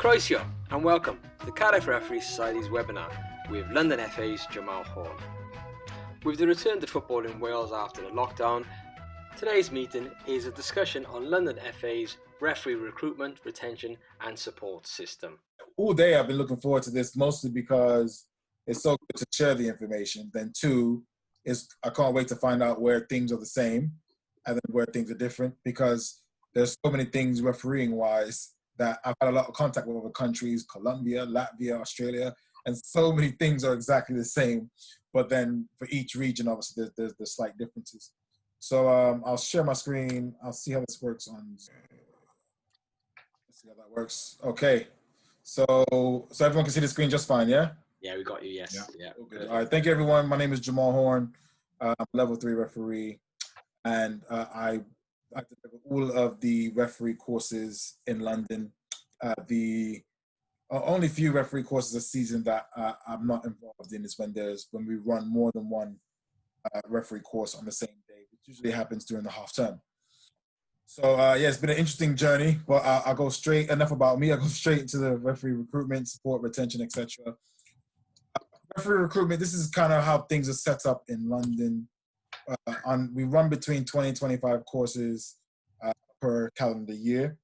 Croeso and welcome to the Cardiff Referee Society's webinar with London FA's Jamaal Horne. With the return to football in Wales after the lockdown, today's meeting is a discussion on London FA's referee recruitment, retention and support system. All day I've been looking forward to this, mostly because it's so good to share the information. Then two, is I can't wait to find out where things are the same and then where things are different, because there's so many things refereeing wise that I've had a lot of contact with other countries, Colombia, Latvia, Australia, and so many things are exactly the same. But then for each region, obviously, there's slight differences. So I'll share my screen. I'll see how this works on. Let's see how that works. Okay. So everyone can see the screen just fine, yeah? Yeah, we got you, yes. Yeah. Good. All right, thank you, everyone. My name is Jamaal Horne. I'm a level 3 referee, and I deliver all of the referee courses in London. The only few referee courses a season that I'm not involved in is when we run more than one referee course on the same day, which usually happens during the half term. So yeah, it's been an interesting journey, but I'll go straight, enough about me, I'll go straight into the referee recruitment, support, retention, etc. Referee recruitment, this is kind of how things are set up in London. We run between 20 and 25 courses per calendar year.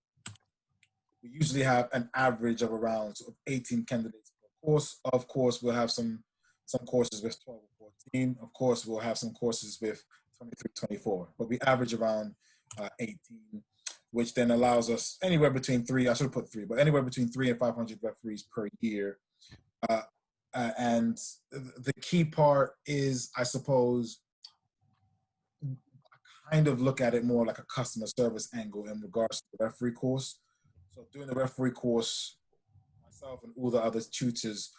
We usually have an average of around 18 candidates per course. Of course, we'll have some courses with 12 or 14. Of course, we'll have some courses with 23, 24. But we average around 18, which then allows us anywhere between anywhere between 300 and 500 referees per year. And the key part is, I suppose, kind of look at it more like a customer service angle in regards to the referee course. So doing the referee course, myself and all the other tutors,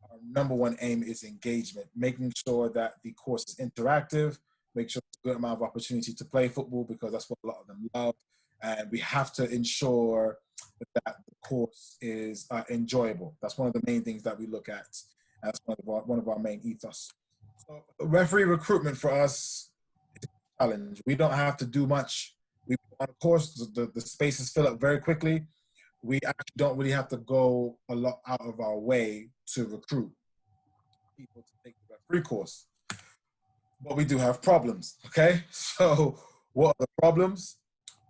our number one aim is engagement, making sure that the course is interactive, make sure there's a good amount of opportunity to play football, because that's what a lot of them love. And we have to ensure that the course is enjoyable. That's one of the main things that we look at. That's one of our main ethos. So referee recruitment for us is a challenge. We don't have to do much. On a course, the spaces fill up very quickly. We actually don't really have to go a lot out of our way to recruit people to take the referee course. But we do have problems, okay? So what are the problems?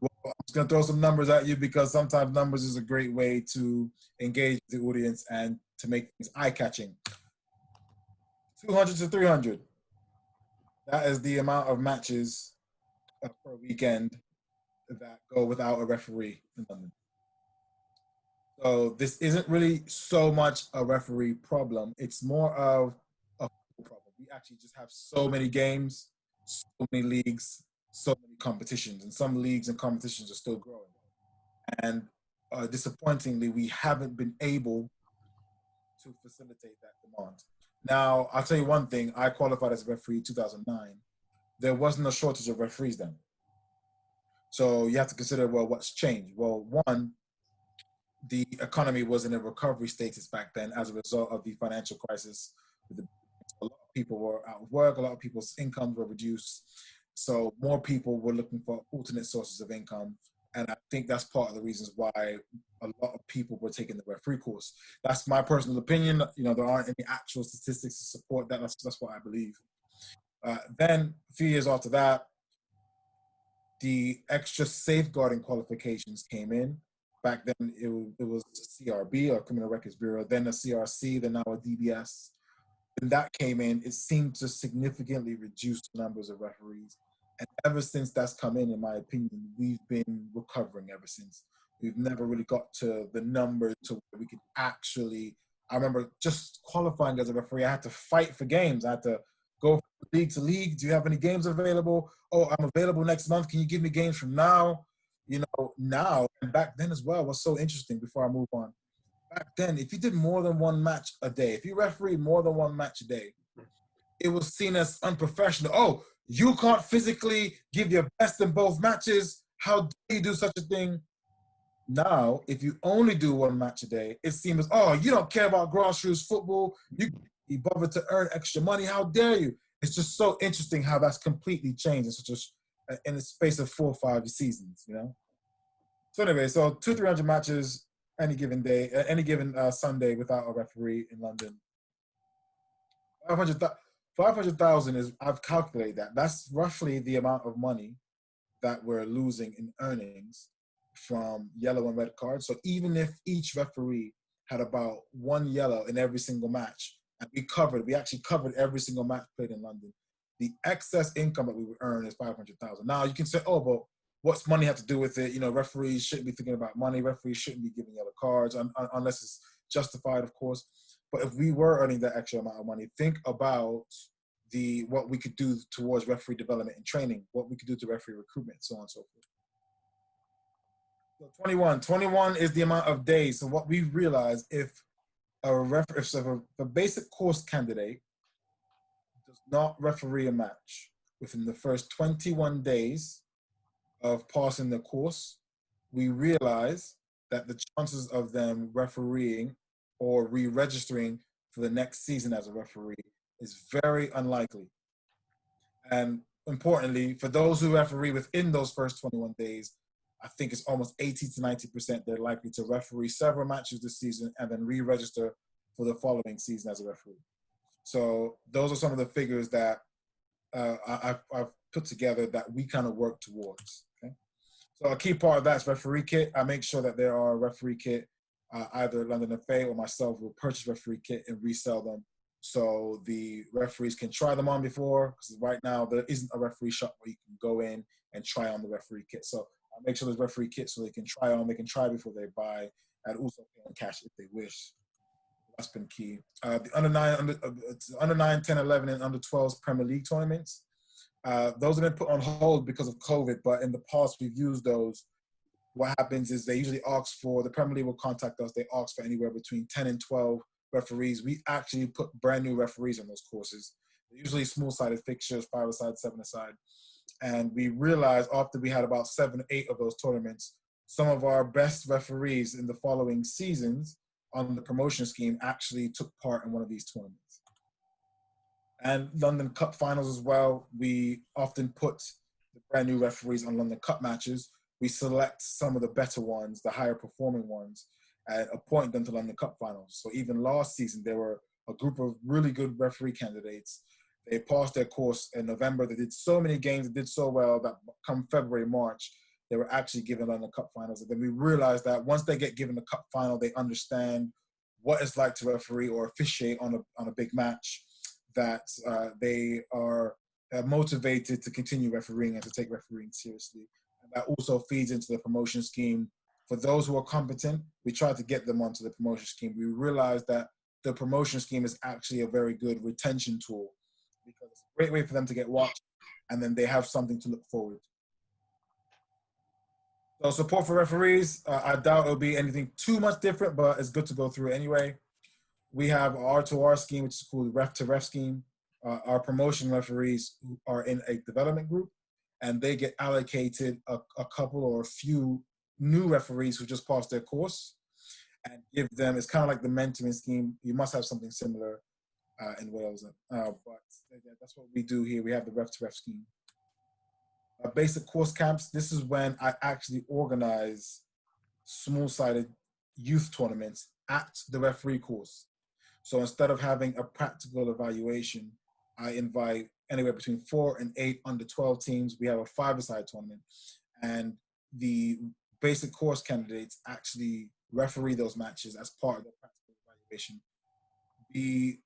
Well, I'm just going to throw some numbers at you, because sometimes numbers is a great way to engage the audience and to make things eye-catching. 200 to 300. That is the amount of matches per weekend that go without a referee in London. So this isn't really so much a referee problem. It's more of a problem. We actually just have so many games, so many leagues, so many competitions, and some leagues and competitions are still growing. And disappointingly, we haven't been able to facilitate that demand. Now, I'll tell you one thing. I qualified as a referee in 2009. There wasn't a shortage of referees then. So you have to consider, well, what's changed? Well, one, the economy was in a recovery status back then as a result of the financial crisis. A lot of people were out of work. A lot of people's incomes were reduced. So more people were looking for alternate sources of income. And I think that's part of the reasons why a lot of people were taking the referee course. That's my personal opinion. You know, there aren't any actual statistics to support that. That's what I believe. Then a few years after that, the extra safeguarding qualifications came in. Back then, it was CRB, or Criminal Records Bureau, then a CRC, then now a DBS. When that came in, it seemed to significantly reduce the numbers of referees. And ever since that's come in my opinion, we've been recovering ever since. We've never really got to the number to where we could actually, I remember just qualifying as a referee, I had to fight for games. I had to go from league to league. Do you have any games available? Oh, I'm available next month. Can you give me games from now? You know, now, and back then as well, was so interesting before I move on. Back then, if you did more than one match a day, if you refereed more than one match a day, it was seen as unprofessional. Oh, you can't physically give your best in both matches. How do you do such a thing? Now, if you only do one match a day, it seems, oh, you don't care about grassroots football. You bother to earn extra money. How dare you? It's just so interesting how that's completely changed in the space of 4 or 5 seasons, you know? So anyway, so 200-300 matches, any given day, any given Sunday without a referee in London. 500,000 is, I've calculated that. That's roughly the amount of money that we're losing in earnings from yellow and red cards. So even if each referee had about one yellow in every single match, and we actually covered every single match played in London, the excess income that we would earn is 500,000. Now you can say, oh, but what's money have to do with it? You know, referees shouldn't be thinking about money. Referees shouldn't be giving yellow cards unless it's justified, of course. But if we were earning that extra amount of money, think about what we could do towards referee development and training, what we could do to referee recruitment, so on and so forth. So 21 is the amount of days. So what we've realized, if a basic course candidate does not referee a match within the first 21 days of passing the course, we realize that the chances of them refereeing or re-registering for the next season as a referee is very unlikely. And importantly, for those who referee within those first 21 days, I think it's almost 80 to 90% they're likely to referee several matches this season and then re-register for the following season as a referee. So those are some of the figures that I've put together that we kind of work towards. Okay? So a key part of that is referee kit. I make sure that there are referee kit. Either London FA or myself will purchase referee kit and resell them so the referees can try them on before, because right now there isn't a referee shop where you can go in and try on the referee kit. So I make sure there's referee kit so they can try before they buy, and also pay on cash if they wish. That's been key. The under 9, 10, 11, and under 12s Premier League tournaments. Those have been put on hold because of COVID, but in the past we've used those. What happens is they usually ask for, the Premier League will contact us, they ask for anywhere between 10 and 12 referees. We actually put brand new referees on those courses. They're usually small-sided fixtures, 5-a-side, 7-a-side. And we realized after we had about 7 or 8 of those tournaments, some of our best referees in the following seasons on the promotion scheme actually took part in one of these tournaments. And London Cup finals as well, we often put the brand new referees on London Cup matches. We select some of the better ones, the higher performing ones, and appoint them to London Cup finals. So even last season, there were a group of really good referee candidates. They passed their course in November. They did so many games, they did so well that come February, March, they were actually given London Cup finals. And then we realized that once they get given the Cup final, they understand what it's like to referee or officiate on a big match, that they are motivated to continue refereeing and to take refereeing seriously. That also feeds into the promotion scheme. For those who are competent, we try to get them onto the promotion scheme. We realize that the promotion scheme is actually a very good retention tool because it's a great way for them to get watched, and then they have something to look forward to. So support for referees, I doubt it'll be anything too much different, but it's good to go through it anyway. We have our R2R scheme, which is called Ref to Ref scheme. Our promotion referees are in a development group, and they get allocated a couple or a few new referees who just passed their course and give them, it's kind of like the mentoring scheme. You must have something similar in Wales. But that's what we do here. We have the Ref to Ref scheme. Basic course camps, this is when I actually organize small-sided youth tournaments at the referee course. So instead of having a practical evaluation, I invite anywhere between 4 and 8 under 12 teams. We have a 5-a-side tournament, and the basic course candidates actually referee those matches as part of the practical evaluation. The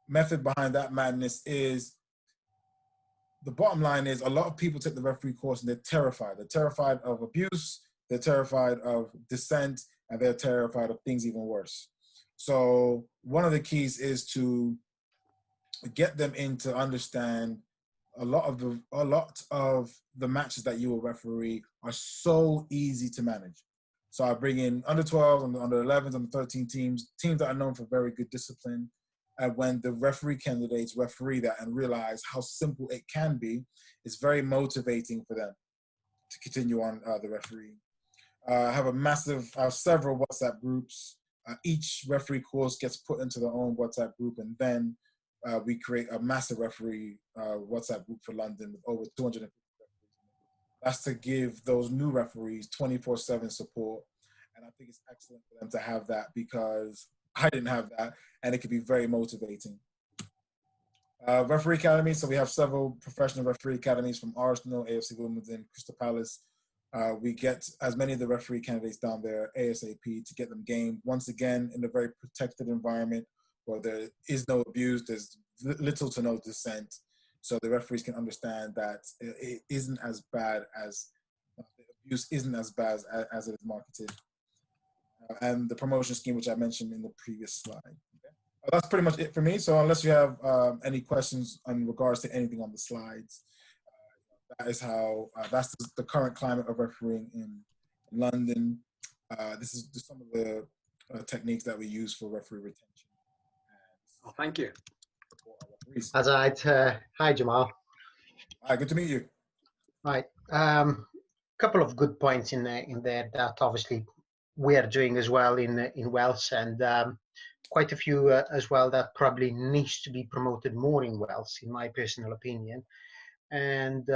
method behind that madness is, the bottom line is, a lot of people take the referee course and they're terrified. They're terrified of abuse, they're terrified of dissent, and they're terrified of things even worse. So one of the keys is to get them in to understand a lot of the matches that you will referee are so easy to manage. So I bring in under 12, under 11s, under 13 teams that are known for very good discipline. And when the referee candidates referee that and realize how simple it can be, it's very motivating for them to continue on the refereeing. I have several WhatsApp groups. Each referee course gets put into their own WhatsApp group, and then we create a massive referee WhatsApp group for London with over 250 referees. That's to give those new referees 24/7 support And I think it's excellent for them to have that because I didn't have that, and it could be very motivating. Referee academies. So we have several professional referee academies from Arsenal, AFC Wimbledon, Crystal Palace. We get as many of the referee candidates down there ASAP to get them gamed. Once again, in a very protected environment where there is no abuse, there's little to no dissent. So the referees can understand that it isn't as bad as, the abuse isn't as bad as it is marketed. And the promotion scheme, which I mentioned in the previous slide. Okay. That's pretty much it for me. So unless you have any questions in regards to anything on the slides, that is how, that's the current climate of refereeing in London. This is just some of the techniques that we use for referee retention. Oh, thank you. As hi Jamal. Hi, good to meet you. Right, couple of good points in there that obviously we are doing as well in Wales, and quite a few as well that probably needs to be promoted more in Wales, in my personal opinion. And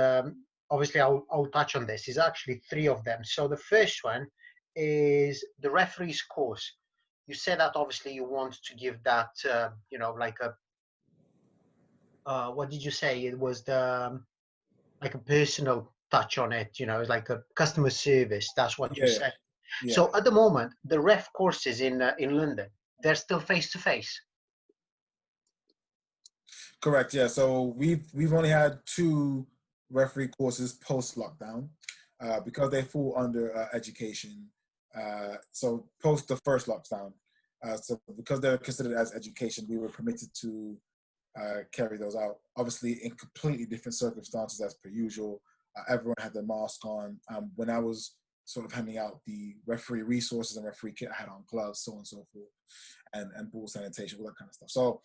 obviously I'll touch on this. Is actually three of them. So the first one is the referee's course. You said that obviously you want to give that, you know, like a, what did you say? It was the, like a personal touch on it, you know, like a customer service. That's what you said. Yeah. So at the moment, the ref courses in London, they're still face to face. Correct. Yeah. So we've only had 2 referee courses post lockdown because they fall under education. So post the first lockdown. So because they're considered as education, we were permitted to carry those out. Obviously, in completely different circumstances as per usual. Everyone had their mask on. When I was sort of handing out the referee resources and referee kit, I had on gloves, so on and so forth, and ball sanitation, all that kind of stuff. So,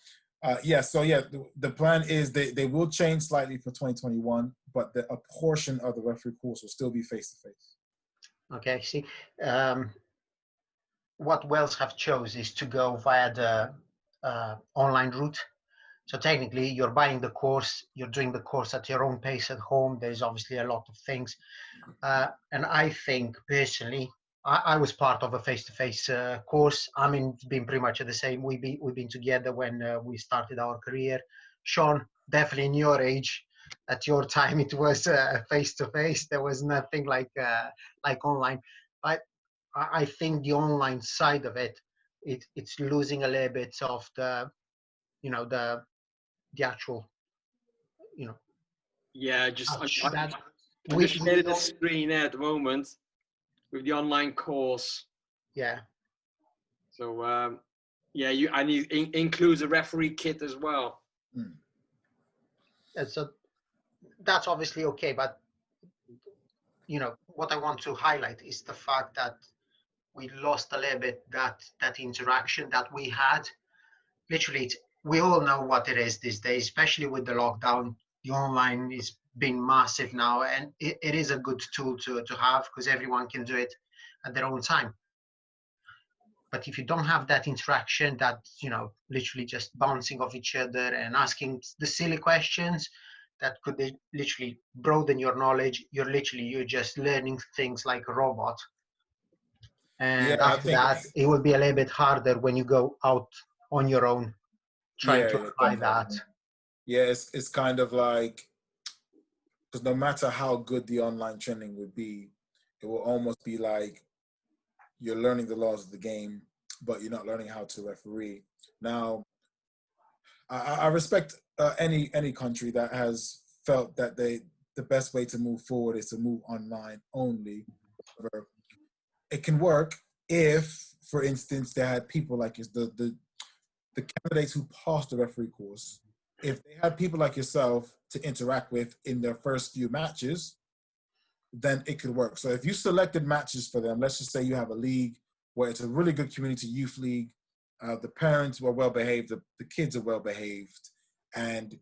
the plan is they will change slightly for 2021, but a portion of the referee course will still be face to face. Okay, see, what Wales have chose is to go via the online route. So technically, you're buying the course, you're doing the course at your own pace at home. There's obviously a lot of things. And I think personally, I was part of a face-to-face course. I mean, it's been pretty much the same. We've been together when we started our career. Sean, definitely in your age, at your time, it was face-to-face. There was nothing like online. But I think the online side of it's losing a little bit of the, you know, the actual, you know. Yeah, just I'm just looking at the screen there at the moment with the online course. Yeah. So and it includes a referee kit as well. And so that's obviously okay, but you know what I want to highlight is the fact that we lost a little bit that interaction that we had. Literally, we all know what it is these days, especially with the lockdown. The online is being massive now, and it is a good tool to have because everyone can do it at their own time. But if you don't have that interaction, that, you know, literally just bouncing off each other and asking the silly questions that could literally broaden your knowledge, you're just learning things like a robot. And after that, it will be a little bit harder when you go out on your own trying to apply that. Yeah, it's kind of like, because no matter how good the online training would be, it will almost be like you're learning the laws of the game, but you're not learning how to referee. Now, I respect any country that has felt that the best way to move forward is to move online only. It can work if, for instance, they had people like the candidates who passed the referee course. If they had people like yourself to interact with in their first few matches, then it could work. So if you selected matches for them, let's just say you have a league where it's a really good community youth league, the parents were well behaved, the kids are well behaved, and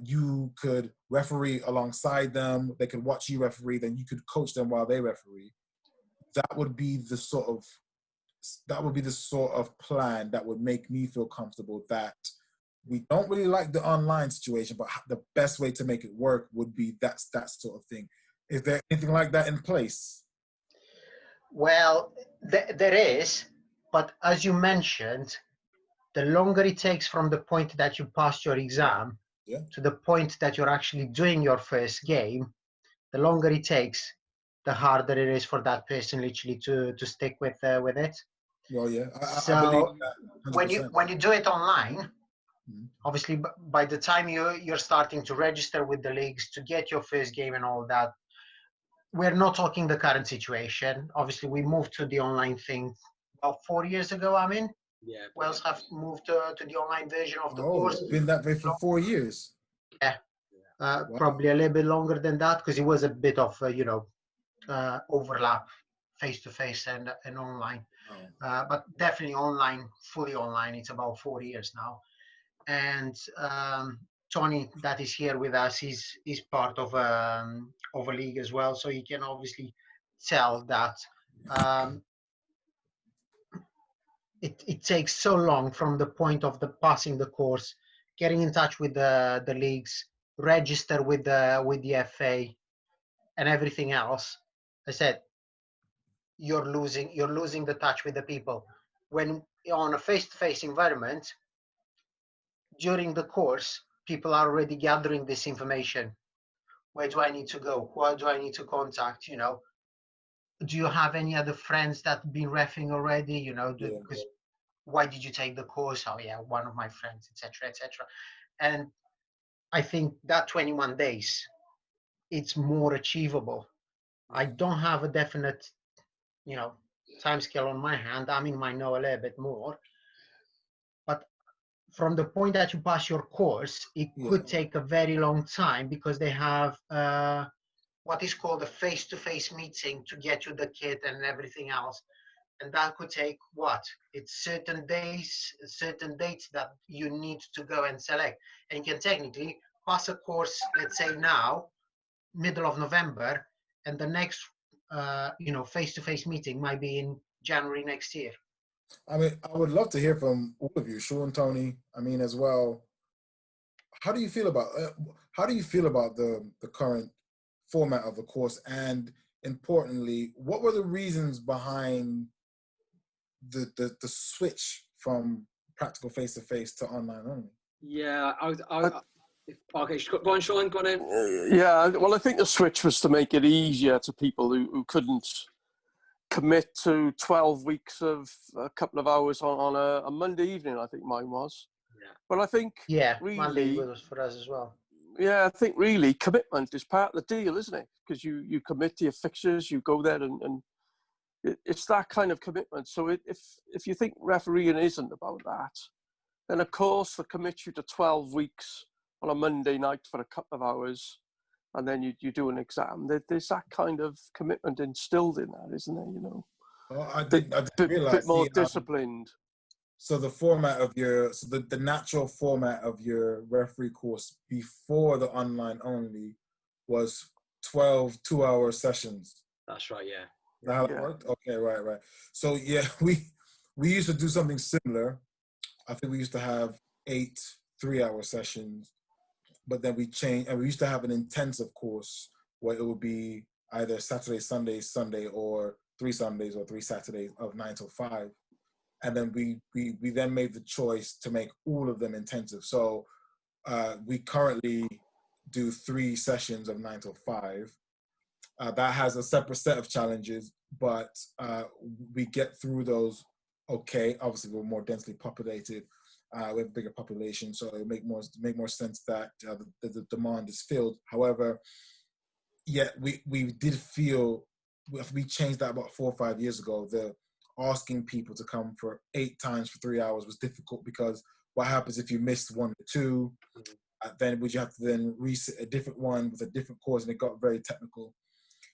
you could referee alongside them, they could watch you referee, then you could coach them while they referee. That would be the sort of plan that would make me feel comfortable that we don't really like the online situation, but the best way to make it work would be that sort of thing. Is there anything like that in place? Well, there is, but as you mentioned, the longer it takes from the point that you passed your exam Yeah. to the point that you're actually doing your first game, the longer it takes, the harder it is for that person literally to stick with it. Well, yeah, I believe So that when 100%. you do it online, Mhm. obviously by the time you're starting to register with the leagues to get your first game and all that, we're not talking the current situation. Obviously, we moved to the online thing about 4 years ago. I mean, Yeah. Wales have moved to the online version of the Oh, course. it's been that way for 4 years. Yeah, Wow. probably a little bit longer than that because it was a bit of overlap face to face and online. Wow. But definitely online, fully online, it's about 4 years now. And Tony, that is here with us, is part of a league as well, so he can obviously tell that um, it takes so long from the point of the passing the course, getting in touch with the leagues, register with the FA, and everything else. I said you're losing the touch with the people when on a face-to-face environment. During the course, people are already gathering this information. Where do I need to go? Who do I need to contact? Do you have any other friends that have been refing already? Yeah. Because why did you take the course? Oh yeah, one of my friends, etc., etc. And I think that 21 days, it's more achievable. I don't have a definite, you know, time scale on my hand. I mean, might know a little bit more, but from the point that you pass your course, it Yeah. could take a very long time because they have what is called a face-to-face meeting to get you the kit and everything else. And that could take what? It's certain days, certain dates that you need to go and select. And you can technically pass a course, let's say now, middle of November, and the next, face-to-face meeting might be in January next year. I mean, I would love to hear from all of you, Sean, Tony. I mean, as well. How do you feel about the current format of the course, and importantly, what were the reasons behind the switch from practical face to face to online only? Yeah, okay, go on, Sean, go on in. Yeah, well, I think the switch was to make it easier to people who couldn't commit to 12 weeks of a couple of hours on a Monday evening, I think mine was. Yeah. But I think Yeah, Monday really, was for us as well. yeah, I think really commitment is part of the deal, isn't it? Because you commit to your fixtures, you go there and it's that kind of commitment. So if you think refereeing isn't about that, then of course they commit you to 12 weeks on a Monday night for a couple of hours, and then you do an exam. There's that kind of commitment instilled in that, isn't there? Well, I Bit, didn't bit realize more disciplined. So the natural format of your referee course before the online only was 12 2-hour sessions. That's right, yeah. Is that how it worked? Okay, right. So yeah, we used to do something similar. I think we used to have 8 3-hour sessions, but then we changed, and we used to have an intensive course where it would be either Saturday, Sunday, or 3 Sundays or 3 Saturdays of 9 till 5. And then we then made the choice to make all of them intensive. So we currently do 3 sessions of 9 till 5. That has a separate set of challenges, but we get through those okay. Obviously, we're more densely populated. We have a bigger population, so it make more sense that the demand is filled. However, yeah, we did feel we changed that about 4 or 5 years ago. The asking people to come for 8 times for 3 hours was difficult, because what happens if you missed 1 or 2? Then would you have to then reset a different one with a different course, and it got very technical.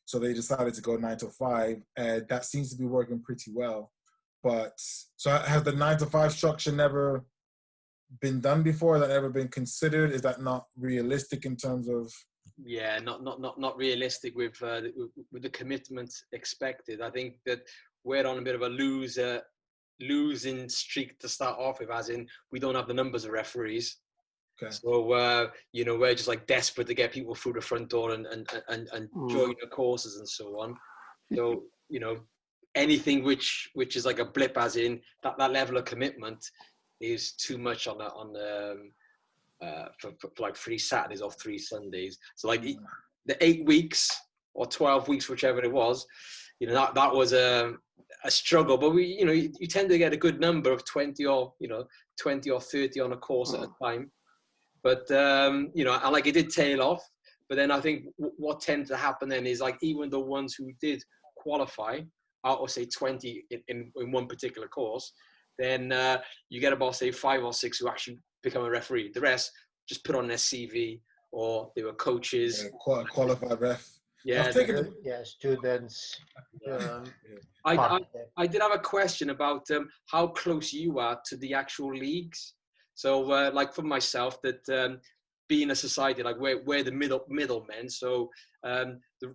So they decided to go 9 to 5, and that seems to be working pretty well. But so has the 9 to 5 structure never been done before? Has that ever been considered? Is that not realistic in terms of? Yeah, not realistic with the commitment expected. I think that we're on a bit of a losing streak to start off with, as in we don't have the numbers of referees. Okay. So we're just like desperate to get people through the front door and join the courses and so on. So anything which is like a blip, as in that level of commitment, is too much on the for like 3 Saturdays or 3 Sundays. So like the 8 weeks or 12 weeks, whichever it was, that was a struggle. But we, you tend to get a good number of 20 or 30 on a course at a time. But and like it did tail off. But then I think what tends to happen then is, like, even the ones who did qualify out of, say, 20 in one particular course, then you get about, say, 5 or 6 who actually become a referee. The rest just put on their CV, or they were coaches. Yeah, qualified ref. Yeah, students. I did have a question about how close you are to the actual leagues. So, like for myself, that being a society, like we're the middlemen. So the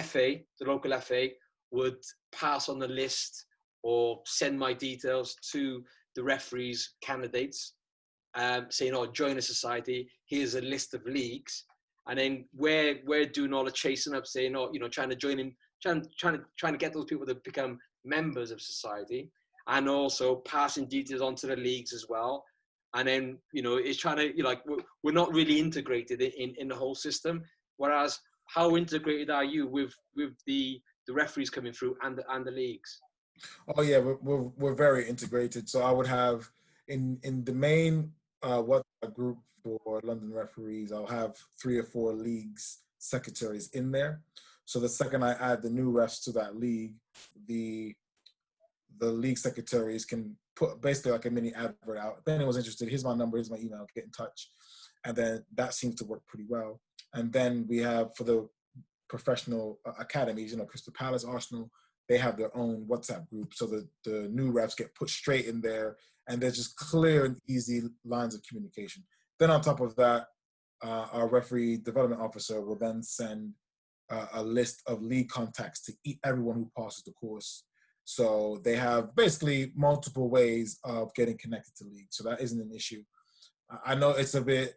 FA, the local FA, would pass on the list or send my details to the referees' candidates, saying, "Oh, join a society. Here's a list of leagues." And then we're doing all the chasing up, saying, "Oh, trying to join in, trying to get those people to become members of society, and also passing details onto the leagues as well." And then it's trying to, like, we're not really integrated in the whole system. Whereas, how integrated are you with the referees coming through and the leagues? Oh yeah, we're very integrated. So I would have in the main WhatsApp group for London referees, I'll have 3 or 4 leagues secretaries in there. So the second I add the new refs to that league, the league secretaries can put basically like a mini advert out. If anyone's interested, here's my number, here's my email, get in touch. And then that seems to work pretty well. And then we have, for the professional academies, Crystal Palace, Arsenal, they have their own WhatsApp group. So the new refs get put straight in there, and there's just clear and easy lines of communication. Then on top of that, our referee development officer will then send a list of league contacts to everyone who passes the course. So they have basically multiple ways of getting connected to league. So that isn't an issue. I know it's a bit,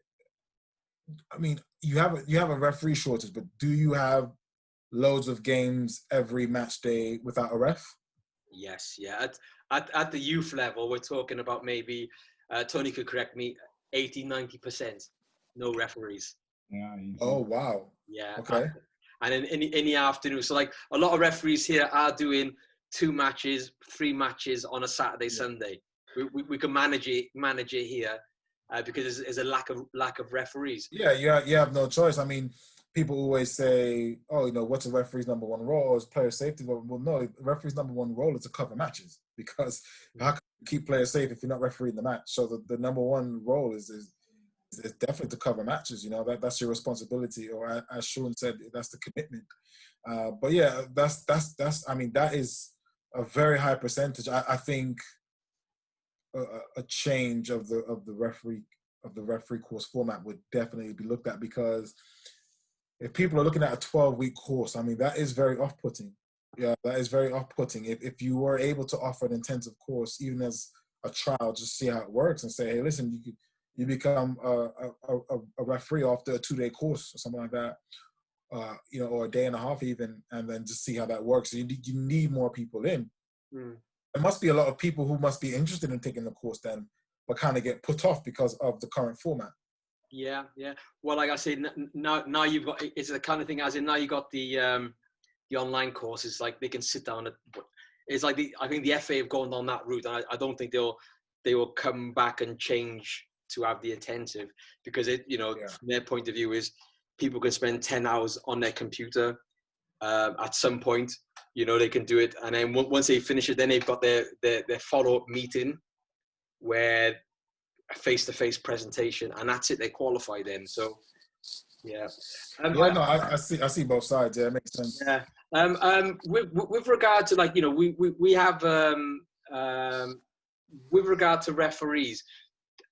I mean, you have a referee shortage, but do you have loads of games every match day without a ref? Yes, yeah. At the youth level, we're talking about maybe, Tony could correct me, 80-90% no referees. Yeah. Oh wow. Yeah. Okay. And in the afternoon, so like a lot of referees here are doing 2 matches, 3 matches on a Saturday, Sunday. We can manage it here because there's a lack of referees. Yeah, you have no choice. I mean, people always say, "Oh, what's a referee's number one role? Is player safety?" Well, no, the referee's number one role is to cover matches, because how can you keep players safe if you're not refereeing the match? So the number one role is definitely to cover matches. That's your responsibility, or as Sean said, that's the commitment. But yeah, that's I mean, that is a very high percentage. I think a change of the referee course format would definitely be looked at, because if people are looking at a 12-week course, I mean, that is very off-putting. Yeah, that is very off-putting. If you were able to offer an intensive course, even as a trial, just see how it works and say, hey, listen, you become a referee after a 2-day course or something like that, or a day and a half even, and then just see how that works. So you need more people in. There must be a lot of people who must be interested in taking the course then, but kind of get put off because of the current format. Yeah. Well, like I said, now you've got, it's the kind of thing, as in now you got the online courses, like they can sit down. It's like I think the FA have gone on that route, and I don't think they will come back and change to have the attentive, because from their point of view is people can spend 10 hours on their computer at some point. They can do it, and then once they finish it, then they've got their follow-up meeting where a face-to-face presentation, and that's it. They qualify then. So, yeah. I see both sides. Yeah, it makes sense. Yeah. With regard to, like, we have with regard to referees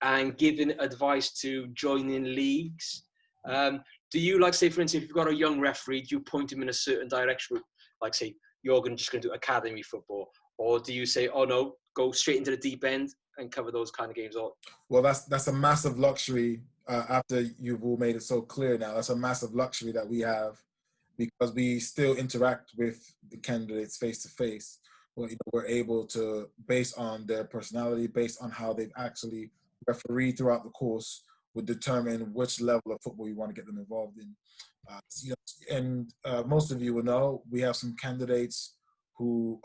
and giving advice to joining leagues. Do you, like, say, for instance, if you've got a young referee, do you point him in a certain direction? Like, say, you're just going to do academy football, or do you say, oh no, go straight into the deep end and cover those kind of games? Well, that's a massive luxury. After you've all made it so clear now, that's a massive luxury that we have because we still interact with the candidates face to face. Well, we're able to, based on their personality, based on how they've actually refereed throughout the course, would determine which level of football you want to get them involved in. And most of you will know we have some candidates who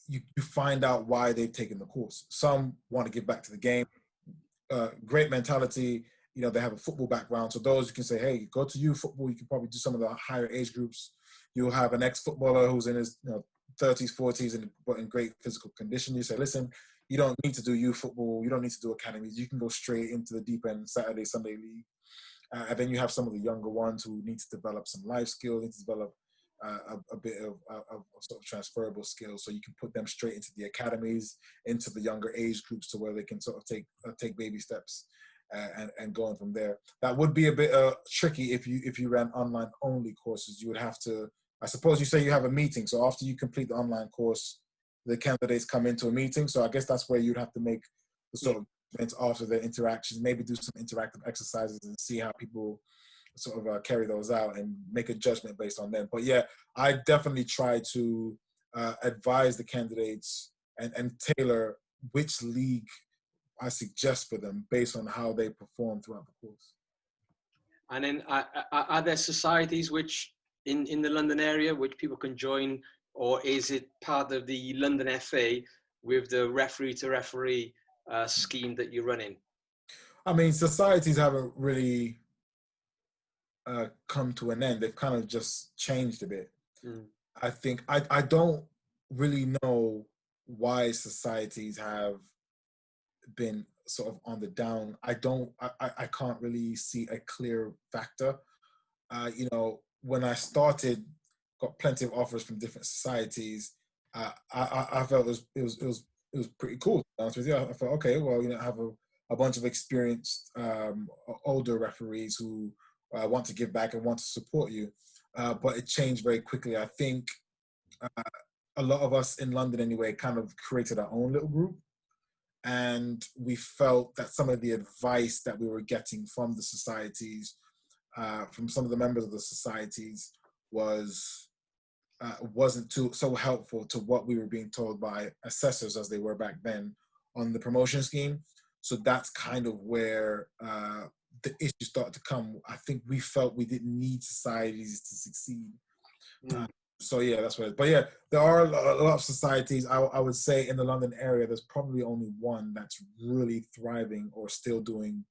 you find out why they've taken the course. Some want to give back to the game. Great mentality. They have a football background. So those you can say, hey, go to youth football. You can probably do some of the higher age groups. You'll have an ex-footballer who's in his 30s, 40s, and in great physical condition. You say, listen, you don't need to do youth football. You don't need to do academies. You can go straight into the deep end Saturday, Sunday league. And then you have some of the younger ones who need to develop some life skills, need to develop a bit of sort of transferable skills. So you can put them straight into the academies, into the younger age groups, to where they can sort of take baby steps and going from there. That would be a bit tricky if you ran online only courses. You would have to, I suppose you say you have a meeting. So after you complete the online course, the candidates come into a meeting. So I guess that's where you'd have to make the sort of events after the interactions, maybe do some interactive exercises and see how people sort of carry those out and make a judgment based on them. But yeah, I definitely try to advise the candidates and tailor which league I suggest for them based on how they perform throughout the course. And then are there societies which in the London area which people can join, or is it part of the London FA with the referee to referee scheme that you're running? I mean, societies haven't really come to an end. They've kind of just changed a bit. I think I don't really know why societies have been sort of on the down. I can't really see a clear factor. When I started, got plenty of offers from different societies. I felt it was pretty cool, to be honest with you. I thought, okay, well, I have a bunch of experienced older referees who want to give back and want to support you. But it changed very quickly. I think a lot of us in London anyway kind of created our own little group. And we felt that some of the advice that we were getting from the societies, from some of the members of the societies, wasn't so helpful to what we were being told by assessors, as they were back then, on the promotion scheme. So that's kind of where the issues started to come. I think we felt we didn't need societies to succeed. So yeah, that's what it is. But yeah, there are a lot of societies. I would say in the London area, there's probably only one that's really thriving or still doing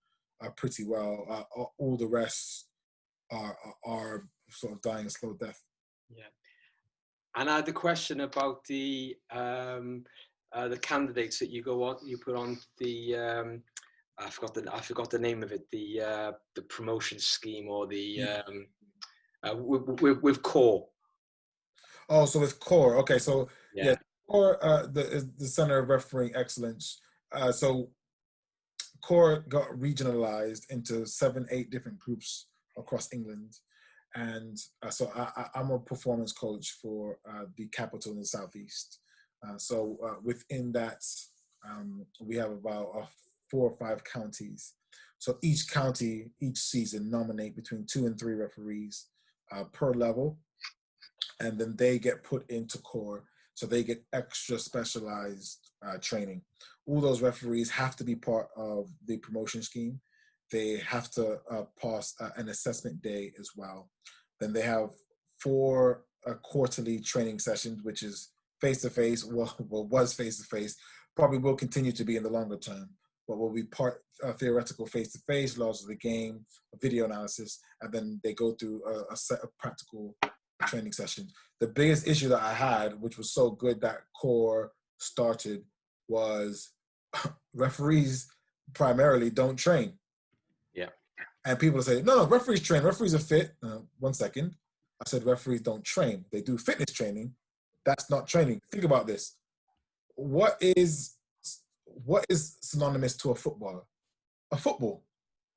pretty well. All the rest are sort of dying a slow death. Yeah. And I had the question about the candidates that you put on the I forgot the name of it, the promotion scheme, or the with CORE. Oh, so with CORE, okay. So yeah, CORE, the Center of Refereeing Excellence. So CORE got regionalized into 7-8 different groups across England. And so I'm a performance coach for the capital in the Southeast. So within that, we have about 4 or 5 counties. So each county, each season, nominate between 2 and 3 referees per level. And then they get put into CORE. So they get extra specialized training. All those referees have to be part of the promotion scheme. They have to pass an assessment day as well. Then they have 4 quarterly training sessions, which is face-to-face, was face-to-face, probably will continue to be in the longer term, but will be part theoretical face-to-face, laws of the game, video analysis, and then they go through a set of practical training sessions. The biggest issue that I had, which was so good that CORE started, was referees primarily don't train. Yeah. And people say, no, referees train. Referees are fit. 1 second. I said referees don't train. They do fitness training. That's not training. Think about this. What is synonymous to a footballer? A football.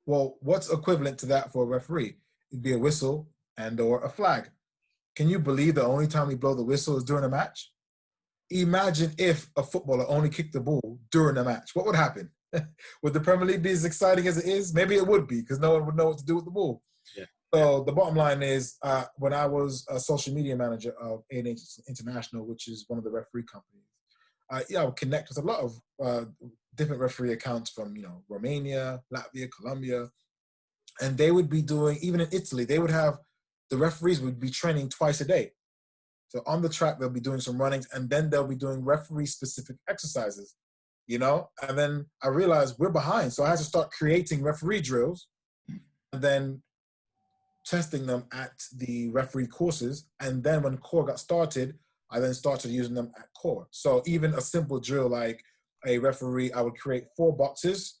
Well, what's equivalent to that for a referee? It'd be a whistle and or a flag. Can you believe the only time we blow the whistle is during a match? Imagine if a footballer only kicked the ball during a match. What would happen? Would the Premier League be as exciting as it is? Maybe it would be, because no one would know what to do with the ball. Yeah. So the bottom line is, when I was a social media manager of A&H International, which is one of the referee companies, I would connect with a lot of different referee accounts from, Romania, Latvia, Colombia, and they would be doing, even in Italy, the referees would be training twice a day. So on the track, they'll be doing some runnings, and then they'll be doing referee-specific exercises, And then I realized we're behind, so I had to start creating referee drills, and then testing them at the referee courses. And then when core got started, I then started using them at core. So even a simple drill like a referee, I would create 4 boxes.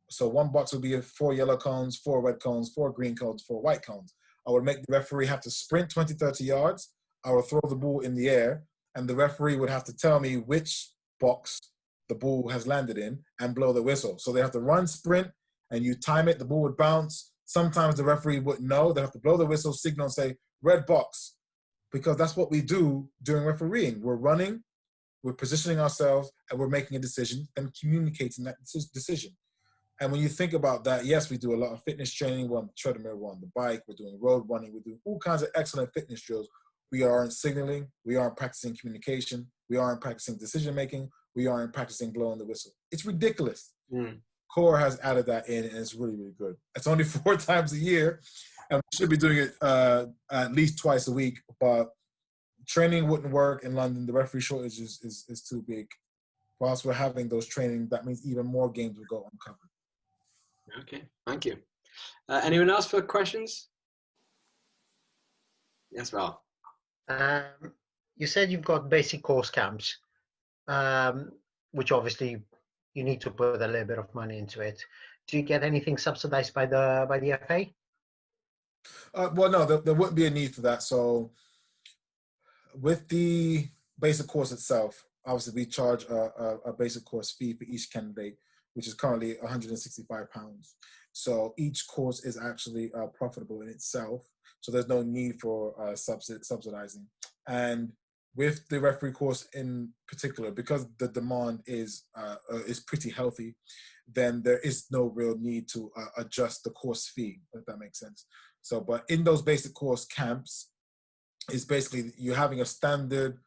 So one box would be 4 yellow cones, 4 red cones, 4 green cones, 4 white cones. I would make the referee have to sprint 20, 30 yards. I would throw the ball in the air, and the referee would have to tell me which box the ball has landed in and blow the whistle. So they have to run, sprint, and you time it, the ball would bounce. Sometimes the referee wouldn't know. They have to blow the whistle, signal, and say, red box, because that's what we do during refereeing. We're running, we're positioning ourselves, and we're making a decision and communicating that decision. And when you think about that, yes, we do a lot of fitness training. We're on the treadmill, we're on the bike, we're doing road running, we're doing all kinds of excellent fitness drills. We aren't signaling, we aren't practicing communication, we aren't practicing decision-making, we aren't practicing blowing the whistle. It's ridiculous. Core has added that in, and it's really, really good. It's only 4 times a year, and we should be doing it at least twice a week, but training wouldn't work in London. The referee shortage is too big. Whilst we're having those training, that means even more games will go uncovered. Okay, thank you. Anyone else for questions? Yes, Val. You said you've got basic course camps, which obviously you need to put a little bit of money into it. Do you get anything subsidized by the FA? Well, no, there wouldn't be a need for that. So with the basic course itself, obviously we charge a basic course fee for each candidate, which is currently £165. So each course is actually profitable in itself. So there's no need for subsidizing. And with the referee course in particular, because the demand is pretty healthy, then there is no real need to adjust the course fee, if that makes sense. So, but in those basic course camps, it's basically you're having a standard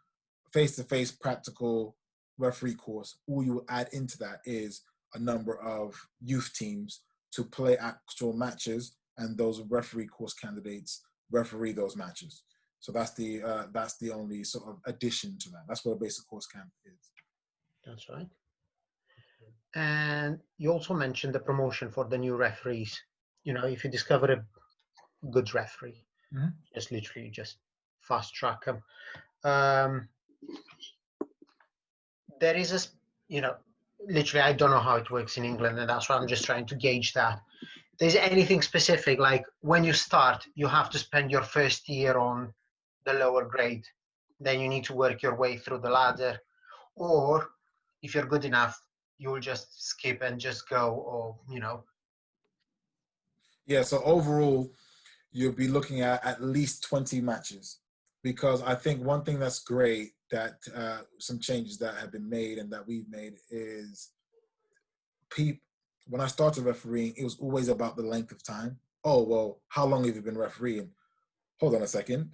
face-to-face practical referee course. All you add into that is a number of youth teams to play actual matches, and those referee course candidates referee those matches. So that's the only sort of addition to that. That's what a basic course camp is. That's right. And you also mentioned the promotion for the new referees. If you discover a good referee, just literally just fast track them. There is literally, I don't know how it works in England, and that's why I'm just trying to gauge that. There's anything specific, like when you start, you have to spend your first year on the lower grade, then you need to work your way through the ladder, or if you're good enough, you'll just skip and just go, or Yeah, so overall, you'll be looking at least 20 matches, because I think one thing that's great that some changes that have been made and that we've made is when I started refereeing, it was always about the length of time. Oh, well, how long have you been refereeing? Hold on a second.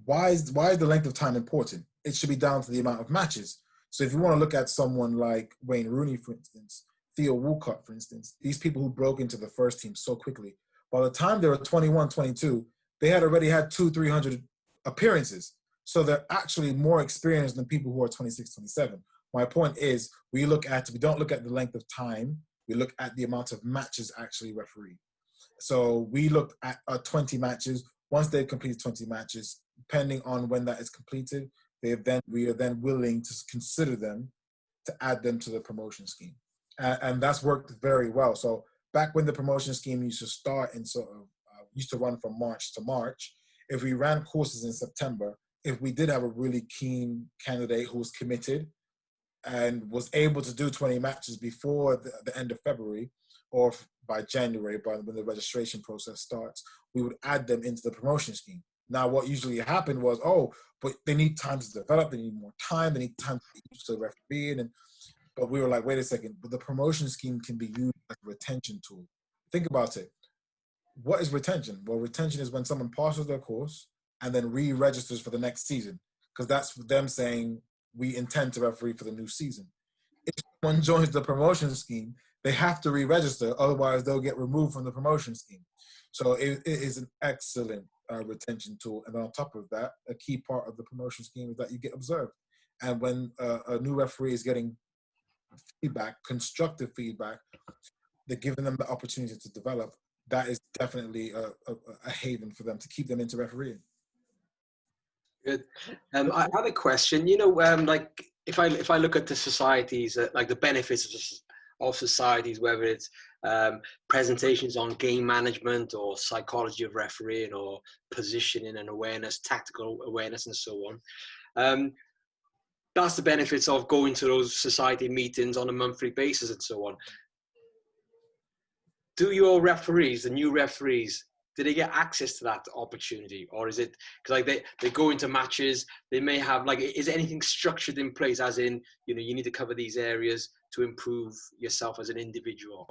Why is the length of time important? It should be down to the amount of matches. So if you want to look at someone like Wayne Rooney, for instance, Theo Walcott, for instance, these people who broke into the first team so quickly, by the time they were 21, 22, they had already had 200-300 appearances. So they're actually more experienced than people who are 26, 27. My point is, we don't look at the length of time, we look at the amount of matches actually refereed. So we looked at 20 matches. Once they've completed 20 matches, depending on when that is completed, we are then willing to consider them to add them to the promotion scheme. And that's worked very well. So back when the promotion scheme used to start and used to run from March to March, if we ran courses in September, if we did have a really keen candidate who was committed and was able to do 20 matches before the end of February, or by January, when the registration process starts, we would add them into the promotion scheme. Now, what usually happened was, but they need time to develop, they need more time, they need time to get used to refereeing. But we were like, wait a second, but the promotion scheme can be used as a retention tool. Think about it. what is retention? Well, retention is when someone passes their course and then re-registers for the next season, because that's them saying we intend to referee for the new season. If someone joins the promotion scheme, they have to re-register, otherwise they'll get removed from the promotion scheme. So it is an excellent retention tool. And on top of that, a key part of the promotion scheme is that you get observed. And when a new referee is getting feedback, constructive feedback, they're giving them the opportunity to develop. That is definitely a haven for them to keep them into refereeing. Good. I have a question. You know, like if I look at the societies, like the benefits of societies, whether it's presentations on game management or psychology of refereeing or positioning and awareness, tactical awareness, and so on. That's the benefits of going to those society meetings on a monthly basis and so on. Do your referees, the new referees, do they get access to that opportunity, or is it because like they go into matches, they may have like, is there anything structured in place, as in, you know, you need to cover these areas to improve yourself as an individual?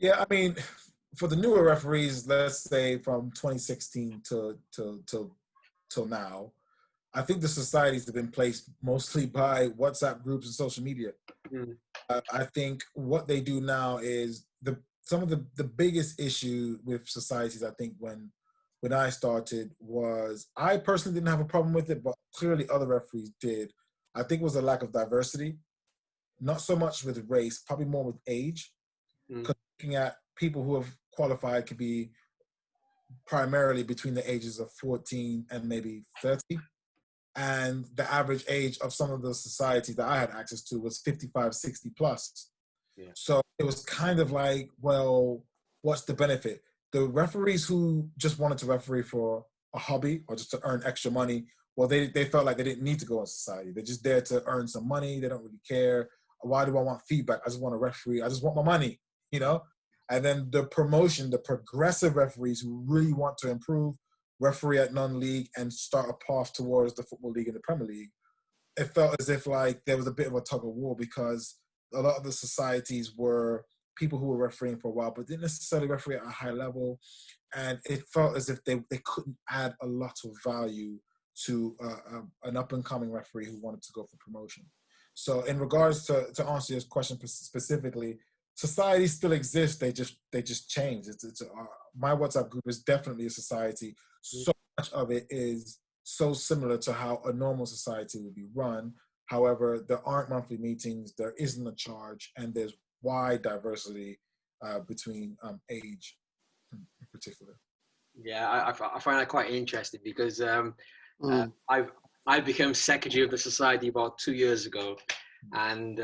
Yeah, I mean, for the newer referees, let's say from 2016 till now, I think the societies have been placed mostly by WhatsApp groups and social media. Mm. I think what they do now is some of the biggest issue with societies, I think, when I started was, I personally didn't have a problem with it, but clearly other referees did. I think it was a lack of diversity, not so much with race, probably more with age. Because looking at people who have qualified could be primarily between the ages of 14 and maybe 30. And the average age of some of the societies that I had access to was 55, 60 plus. Yeah. So it was kind of like, well, what's the benefit? The referees who just wanted to referee for a hobby or just to earn extra money, well, they felt like they didn't need to go in society. They're just there to earn some money. They don't really care. Why do I want feedback? I just want to referee. I just want my money, you know? And then the promotion, the progressive referees who really want to improve, referee at non-league and start a path towards the Football League and the Premier League, it felt as if like there was a bit of a tug of war, because a lot of the societies were people who were refereeing for a while but didn't necessarily referee at a high level, and it felt as if they couldn't add a lot of value to an up-and-coming referee who wanted to go for promotion. So in regards to answer your question specifically, societies still exist, they just change. My WhatsApp group is definitely a society. So much of it is so similar to how a normal society would be run. However, there aren't monthly meetings, there isn't a charge, and there's wide diversity between age in particular. Yeah, I find that quite interesting, because I've become secretary of the society about 2 years ago, and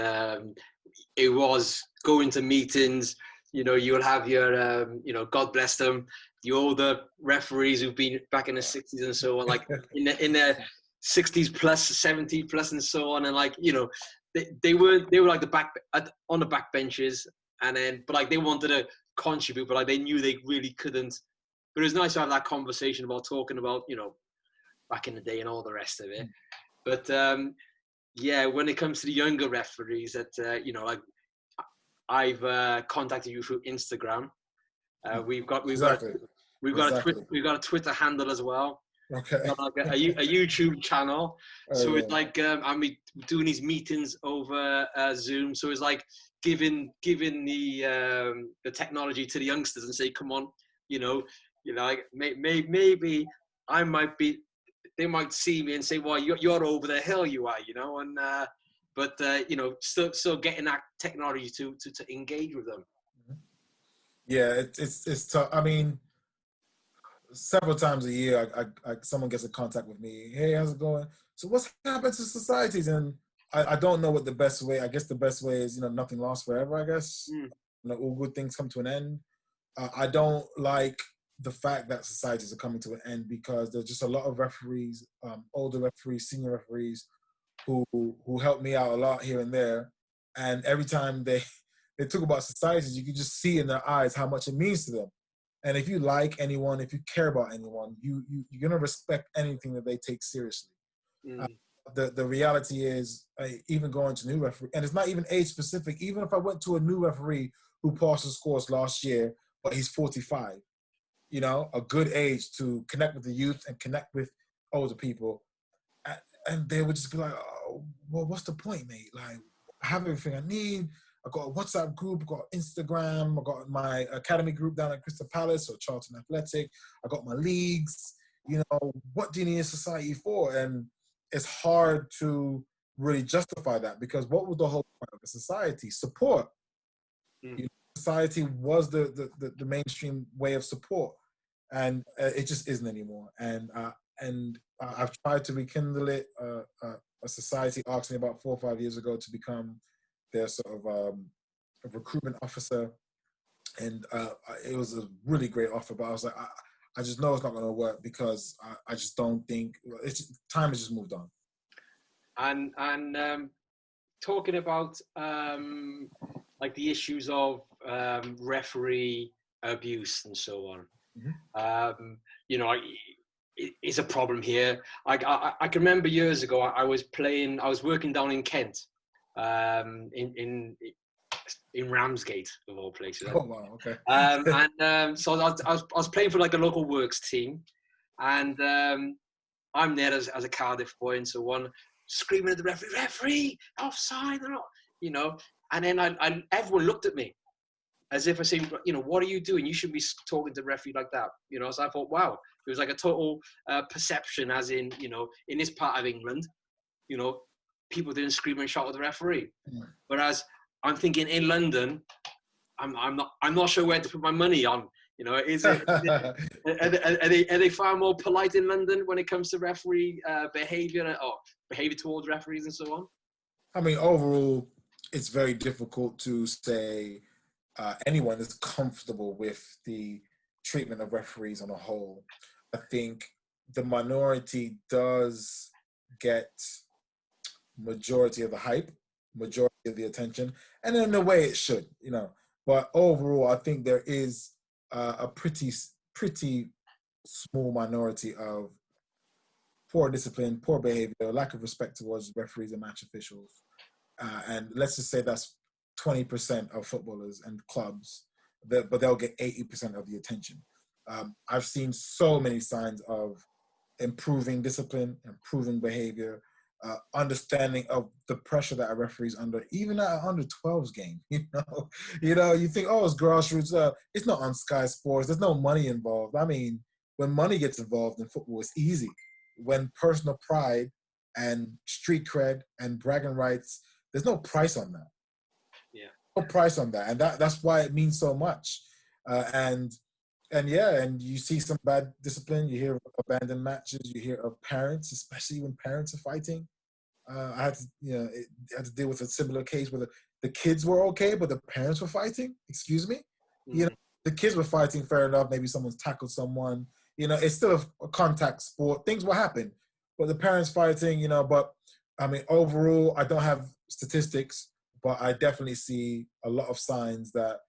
it was going to meetings. You know, you'll have your, you know, God bless them, the older referees who've been back in the 60s and so on, like in their 60s plus, 70s plus, and so on. And like, you know, they were like on the back benches, and then, but like they wanted to contribute, but like they knew they really couldn't. But it was nice to have that conversation about talking about, you know, back in the day and all the rest of it. But yeah, when it comes to the younger referees, that you know, like I've contacted you through Instagram. We've got a Twitter handle as well. Okay. We've got like a YouTube channel. So it's like I'm doing these meetings over Zoom. So it's like giving the technology to the youngsters and say, come on, you know, like maybe I might be. They might see me and say, well, you're over the hill, you are, you know, and but you know, still getting that technology to engage with them. Yeah, it's tough. I mean, several times a year, I someone gets in contact with me. Hey, how's it going? So what's happened to societies? And I don't know what the best way. I guess the best way is, you know, nothing lasts forever. I guess you know, all good things come to an end. I don't like the fact that societies are coming to an end, because there's just a lot of referees, older referees, senior referees, who help me out a lot here and there. And every time they talk about societies, you can just see in their eyes how much it means to them. And if you like anyone, if you care about anyone, you're gonna respect anything that they take seriously. The reality is, even going to new referee, and it's not even age specific. Even if I went to a new referee who passed his course last year, but he's 45, a good age to connect with the youth and connect with older people. And they would just be like, oh, well, what's the point, mate? Like, I have everything I need. I got a WhatsApp group, I got Instagram, I got my academy group down at Crystal Palace or Charlton Athletic. I got my leagues. What do you need a society for? And it's hard to really justify that, because what was the whole point of a society? Support. Society was the mainstream way of support, and it just isn't anymore. And I've tried to rekindle it. A society asked me about 4 or 5 years ago to become their sort of a recruitment officer, and it was a really great offer. But I was like, I just know it's not going to work, because I just don't think time has just moved on. And talking about like the issues of referee abuse and so on. It's a problem here. I can remember years ago, I was working down in Kent, in Ramsgate, of all places. Oh wow, okay. So I was playing for like a local works team, and I'm there as a Cardiff boy and so on, screaming at the referee, offside, and then everyone looked at me as if I say, what are you doing? You shouldn't be talking to the referee like that. So I thought, wow, it was like a total perception, as in, in this part of England, people didn't scream and shout at the referee. Whereas I'm thinking in London, I'm not sure where to put my money on. Are they far more polite in London when it comes to referee behaviour or behaviour towards referees and so on? I mean, overall, it's very difficult to say anyone is comfortable with the treatment of referees on a whole. I think the minority does get majority of the hype, majority of the attention, and in a way it should, But overall, I think there is a pretty small minority of poor discipline, poor behavior, lack of respect towards referees and match officials. And let's just say that's 20% of footballers and clubs, but they'll get 80% of the attention. I've seen so many signs of improving discipline, improving behavior, understanding of the pressure that a referee's under, even at an under 12s game. You think, oh, it's grassroots. It's not on Sky Sports. There's no money involved. I mean, when money gets involved in football, it's easy. When personal pride and street cred and bragging rights, there's no price on that. Yeah, no price on that, and that's why it means so much. And you see some bad discipline. You hear of abandoned matches. You hear of parents, especially when parents are fighting. I had to deal with a similar case where the kids were okay, but the parents were fighting. Excuse me. Mm-hmm. The kids were fighting, fair enough. Maybe someone's tackled someone. It's still a contact sport. Things will happen, but the parents fighting. But I mean, overall, I don't have statistics, but I definitely see a lot of signs that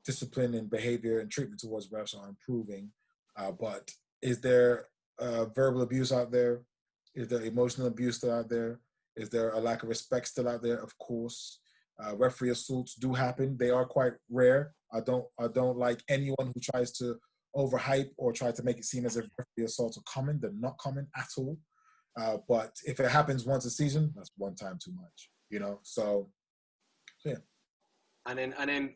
discipline and behavior and treatment towards refs are improving. But is there verbal abuse out there? Is there emotional abuse still out there? Is there a lack of respect still out there? Of course. Referee assaults do happen. They are quite rare. I don't like anyone who tries to overhype or try to make it seem as if referee assaults are common. They're not common at all. But if it happens once a season, that's one time too much. So yeah. And then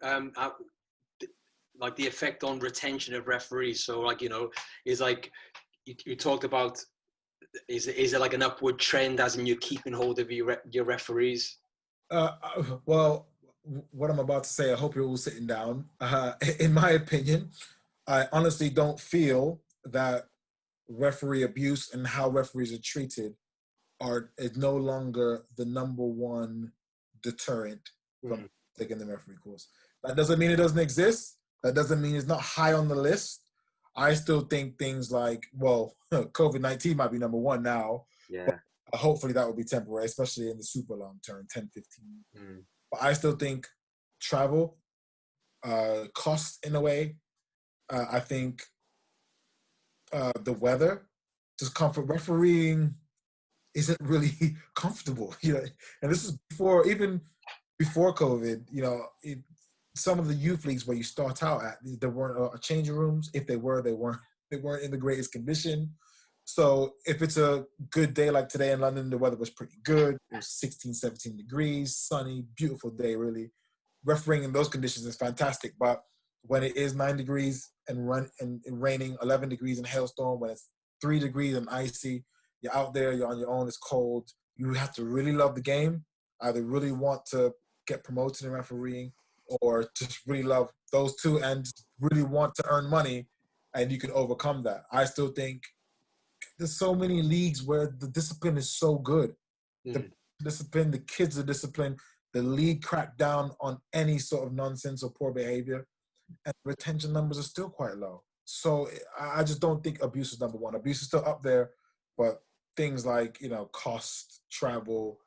like the effect on retention of referees. So is like you talked about. Is it like an upward trend, as in you're keeping hold of your referees? Well, what I'm about to say, I hope you're all sitting down. In my opinion, I honestly don't feel that referee abuse and how referees are treated is no longer the number one deterrent from taking the referee course. That doesn't mean it doesn't exist. That doesn't mean it's not high on the list. I still think things like, COVID-19 might be number one now. Yeah. But hopefully that will be temporary, especially in the super long term, 10, 15. But I still think travel, cost in a way. I think the weather, just comfort. Refereeing isn't really comfortable. And this is before COVID. some of the youth leagues where you start out at, there weren't changing rooms. If they were, they weren't in the greatest condition. So if it's a good day like today in London, the weather was pretty good. It was 16, 17 degrees, sunny, beautiful day, really. Refereeing in those conditions is fantastic. But when it is 9 degrees and raining, 11 degrees and hailstorm, when it's 3 degrees and icy, you're out there, you're on your own, it's cold. You have to really love the game, either really want to get promoted in refereeing or just really love those two and really want to earn money, and you can overcome that. I still think there's so many leagues where the discipline is so good. The discipline, the kids are disciplined. The league cracked down on any sort of nonsense or poor behavior, and retention numbers are still quite low. So I just don't think abuse is number one. Abuse is still up there, but things like, cost, travel,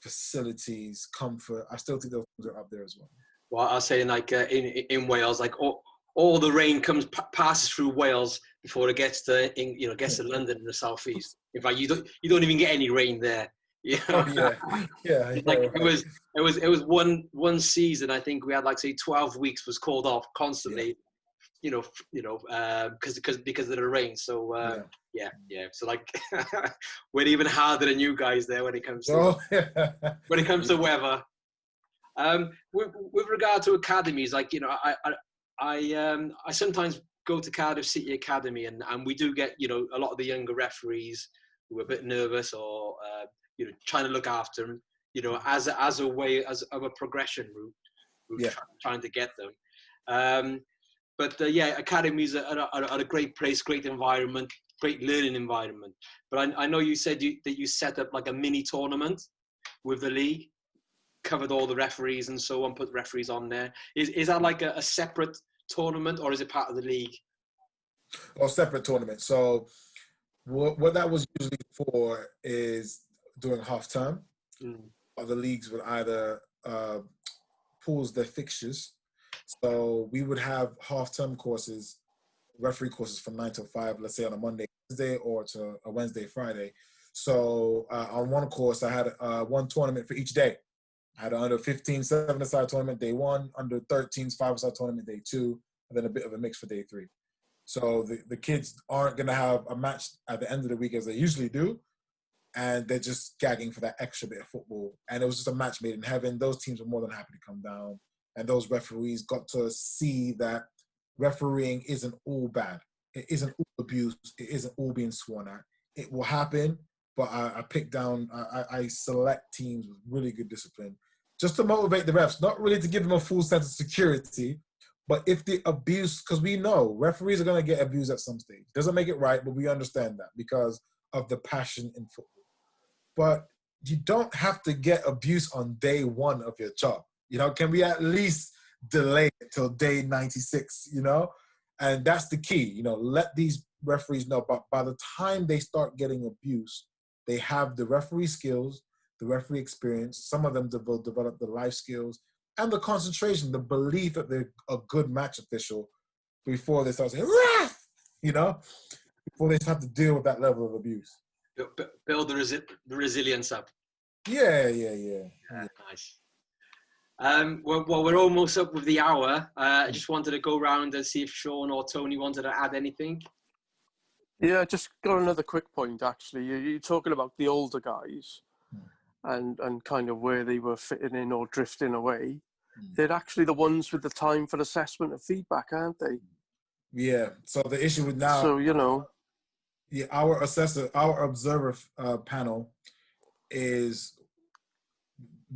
facilities, comfort, I still think those things are up there as well. Well, I was saying, like, in Wales, like all the rain passes through Wales before it gets to London in the southeast. In fact, you don't even get any rain there. Yeah. Oh, yeah. Like it was one season. I think we had, like, say 12 weeks was called off constantly. Yeah. Because of the rain. So yeah. So, like, we're even harder than you guys there when it comes to when it comes to weather. With regard to academies, like, I sometimes go to Cardiff City Academy, and we do get, a lot of the younger referees who are a bit nervous or trying to look after them, as a way, as of a progression route, trying to get them. But academies are a great place, great environment, great learning environment. But I know you said that you set up like a mini tournament with the league, covered all the referees and so on, put referees on there. Is that like a separate tournament, or is it part of the league? Or separate tournament. So what that was usually for is during half term, the leagues would either pause their fixtures. So we would have half-term courses, referee courses from 9 till 5, let's say on a Monday, Wednesday, or to a Wednesday, Friday. So on one course, I had one tournament for each day. I had an under 15 7-a-side tournament day 1, under 13s 5-a-side tournament day 2, and then a bit of a mix for day 3. So the kids aren't going to have a match at the end of the week as they usually do, and they're just gagging for that extra bit of football. And it was just a match made in heaven. Those teams were more than happy to come down. And those referees got to see that refereeing isn't all bad. It isn't all abuse. It isn't all being sworn at. It will happen, but I select teams with really good discipline just to motivate the refs, not really to give them a full sense of security, but if the abuse, because we know referees are going to get abused at some stage. Doesn't make it right, but we understand that because of the passion in football. But you don't have to get abuse on day 1 of your job. Can we at least delay it till day 96, And that's the key, let these referees know. But by the time they start getting abuse, they have the referee skills, the referee experience. Some of them will develop the life skills and the concentration, the belief that they're a good match official before they start saying, ref, before they have to deal with that level of abuse. Build the resilience up. Yeah. Nice. Well, we're almost up with the hour. I just wanted to go around and see if Sean or Tony wanted to add anything. Yeah, just got another quick point, actually. You're talking about the older guys and kind of where they were fitting in or drifting away. They're actually the ones with the time for assessment and feedback, aren't they? Yeah, so the issue with now... So, Yeah, our observer panel is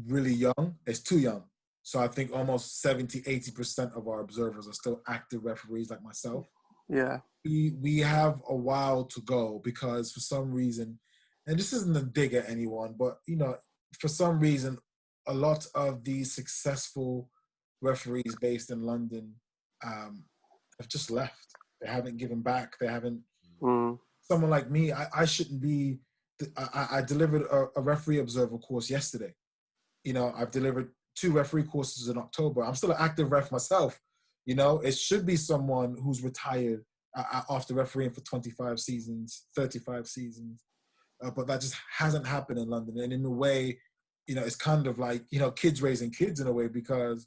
really young. It's too young. So I think almost 70-80% of our observers are still active referees like myself. Yeah. We have a while to go because for some reason, and this isn't a dig at anyone, but, for some reason, a lot of these successful referees based in London have just left. They haven't given back. They haven't... Someone like me, I shouldn't be... I delivered a referee observer course yesterday. I've delivered 2 referee courses in October. I'm still an active ref myself. It should be someone who's retired after refereeing for 25 seasons, 35 seasons. But that just hasn't happened in London. And in a way, it's kind of like, kids raising kids in a way because,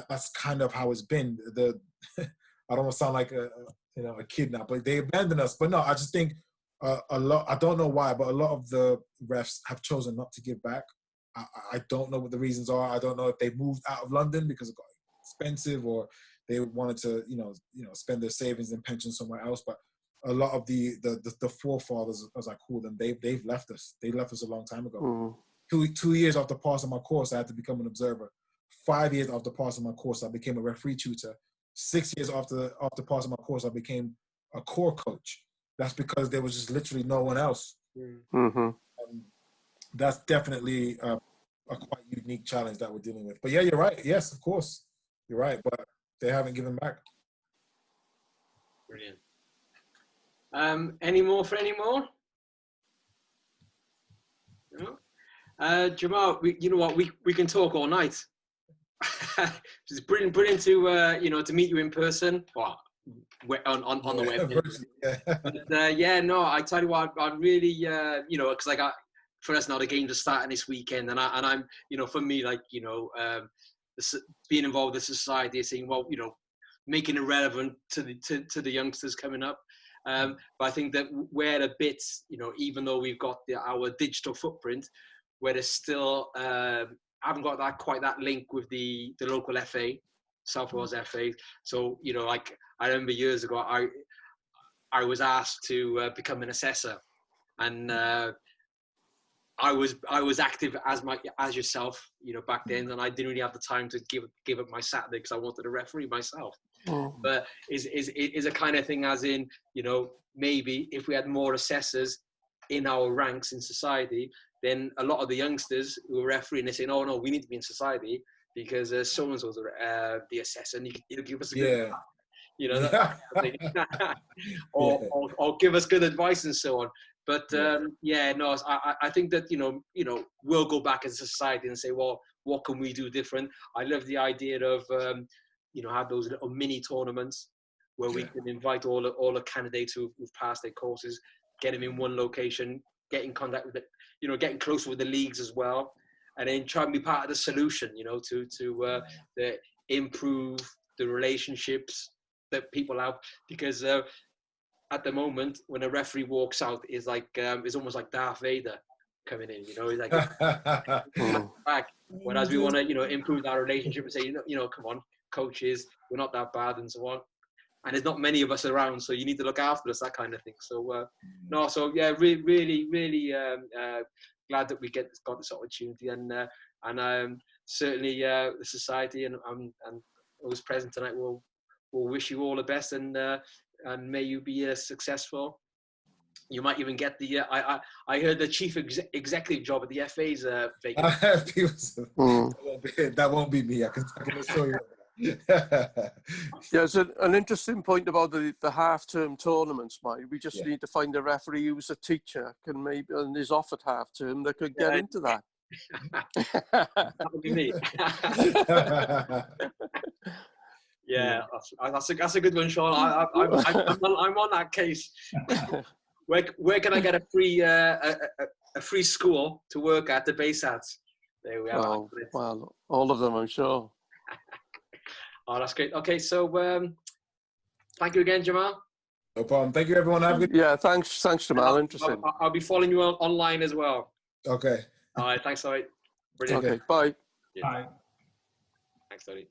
that's kind of how it's been. I don't want to sound like a kid now, but they abandoned us. But no, I just think a lot. I don't know why, but a lot of the refs have chosen not to give back. I don't know what the reasons are. I don't know if they moved out of London because it got expensive, or they wanted to spend their savings and pensions somewhere else. But a lot of the forefathers, as I call them, they've left us. They left us a long time ago. 2 years after passing my course, I had to become an observer. 5 years after passing my course, I became a referee tutor. 6 years after passing my course, I became a core coach. That's because there was just literally no one else. That's definitely a quite unique challenge that we're dealing with. But yeah, you're right. Yes, of course, you're right. But they haven't given back. Brilliant. Any more? No? Jamaal, you know what? We can talk all night. It's brilliant to to meet you in person. Well, on the web. But, no, I tell you what, I really because I got for us now the games are starting this weekend, and I'm for me being involved with the society, saying making it relevant to the youngsters coming up. But I think that we're a bit even though we've got our digital footprint, where there's still haven't got quite that link with the local FA, South Wales FA. So I remember years ago I was asked to become an assessor, and I was active as yourself back then, and I didn't really have the time to give up my Saturday because I wanted to referee myself. But is a kind of thing as in maybe if we had more assessors in our ranks in society, then a lot of the youngsters who are refereeing, they're saying, oh no, we need to be in society because so-and-so's the assessor and he'll give us a good or give us good advice and so on. But I think that we'll go back as a society and say, well, what can we do different? I love the idea of have those little mini tournaments where we can invite all the candidates who've passed their courses, get them in one location, get in contact with it, getting closer with the leagues as well, and then try and be part of the solution, to improve the relationships that people have. Because at the moment, when a referee walks out, it's almost like Darth Vader coming in. He's like back. Whereas we want to, improve our relationship and say, come on, coaches, we're not that bad and so on. And there's not many of us around, so you need to look after us, that kind of thing. So really glad that we got this opportunity, and certainly the society and those present tonight will wish you all the best, and may you be successful. You might even get the I heard the chief executive job at the FA's vacant. That won't be me. I can assure you. Yeah, it's an interesting point about the half-term tournaments, Mike. We just need to find a referee who's a teacher, and is off at half-term that could get into that. That would be me. Yeah, that's a good one, Sean. I'm on that case. Where can I get a free school to work at, the base at? There we are. Oh, well, all of them, I'm sure. Oh, that's great. Okay, so thank you again, Jamaal. No problem. Thank you, everyone. Have a good. Yeah, thanks, Jamaal. Interesting. I'll be following you online as well. Okay. All right. Thanks, Tony. Brilliant. Okay. Bye. Yeah. Bye. Thanks, Tony.